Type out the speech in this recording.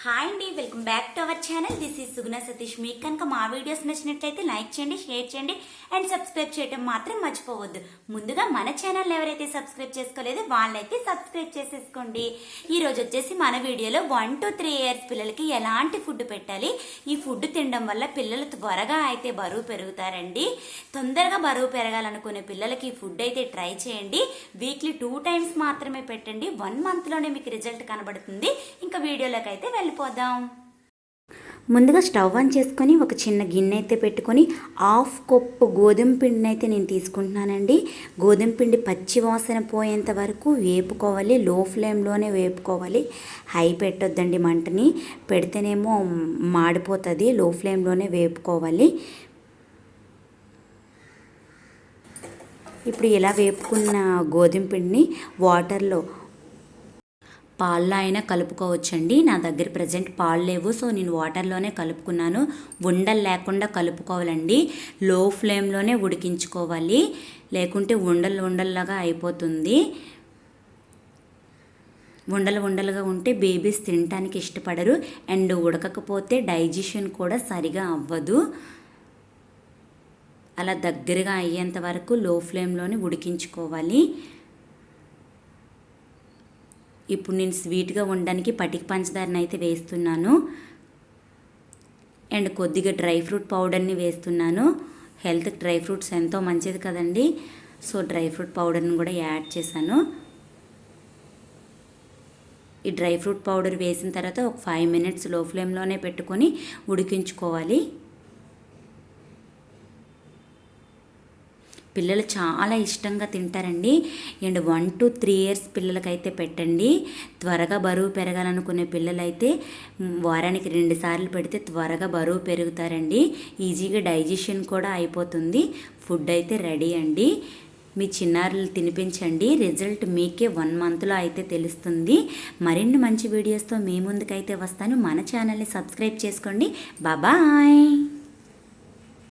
Hi అండి, welcome back to our channel. This is Suguna Satish. మీకు కనుక మా వీడియోస్ నచ్చినట్లయితే లైక్ చేయండి, షేర్ చేయండి అండ్ సబ్స్క్రైబ్ చేయడం మాత్రం మర్చిపోవద్దు. ముందుగా మన ఛానల్ ఎవరైతే సబ్స్క్రైబ్ చేసుకోలేదో వాళ్ళైతే సబ్స్క్రైబ్ చేసేసుకోండి. ఈ రోజు వచ్చేసి మన వీడియోలో 1 to 3 years పిల్లలకి ఎలాంటి ఫుడ్ పెట్టాలి, ఈ ఫుడ్ తినడం వల్ల పిల్లలు త్వరగా అయితే బరువు పెరుగుతారండి. తొందరగా బరువు పెరగాలనుకునే పిల్లలకి ఈ ఫుడ్ అయితే ట్రై చేయండి. వీక్లీ 2 times మాత్రమే పెట్టండి. 1 month లోనే మీకు రిజల్ట్ కనబడుతుంది. ఇంకా వీడియోలోకి అయితే వెళ్ళిపోదాం. ముందుగా స్టవ్ ఆన్ చేసుకొని ఒక చిన్న గిన్నె అయితే పెట్టుకొని 1/2 కప్పు గోధుమ పిండిని అయితే నేను తీసుకుంటున్నానండి. గోధుమ పిండి పచ్చి వాసన పోయేంత వరకు వేపుకోవాలి. లో ఫ్లేమ్లోనే వేపుకోవాలి. హై పెట్టొద్దండి, మంటని పెడితేనేమో మాడిపోతుంది. లో ఫ్లేమ్లోనే వేపుకోవాలి. ఇప్పుడు ఇలా వేపుకున్న గోధుమ పిండిని వాటర్లో పాల్లో అయినా కలుపుకోవచ్చండి. నా దగ్గర ప్రజెంట్ పాలు లేవు, సో నేను వాటర్లోనే కలుపుకున్నాను. ఉండలు లేకుండా కలుపుకోవాలండి. లో ఫ్లేమ్లోనే ఉడికించుకోవాలి, లేకుంటే ఉండలుగా అయిపోతుంది. ఉండలుగా ఉంటే బేబీస్ తినడానికి ఇష్టపడరు అండ్ ఉడకకపోతే డైజెషన్ కూడా సరిగా అవ్వదు. అలా దగ్గరగా అయ్యేంత వరకు లో ఫ్లేమ్లోనే ఉడికించుకోవాలి. ఇప్పుడు నేను స్వీట్గా ఉండడానికి పటిక పంచదారని అయితే వేస్తున్నాను అండ్ కొద్దిగా డ్రై ఫ్రూట్ పౌడర్ని వేస్తున్నాను. హెల్త్ డ్రై ఫ్రూట్స్ ఎంతో మంచిది కదండి, సో డ్రై ఫ్రూట్ పౌడర్ని కూడా యాడ్ చేశాను. ఈ డ్రై ఫ్రూట్ పౌడర్ వేసిన తర్వాత ఒక 5 minutes లో ఫ్లేమ్లోనే పెట్టుకొని ఉడికించుకోవాలి. పిల్లలు చాలా ఇష్టంగా తింటారండి. అండ్ 1 to 3 years పిల్లలకైతే పెట్టండి. త్వరగా బరువు పెరగాలనుకునే పిల్లలైతే వారానికి 2 సార్లు పెడితే త్వరగా బరువు పెరుగుతారండి. ఈజీగా డైజెషన్ కూడా అయిపోతుంది. ఫుడ్ అయితే రెడీ అండి. మీ చిన్నారులు తినిపించండి. రిజల్ట్ మీకే 1 monthలో అయితే తెలుస్తుంది. మరిన్ని మంచి వీడియోస్తో మీ ముందుకైతే వస్తాను. మన ఛానల్ని సబ్స్క్రైబ్ చేసుకోండి. బాయ్.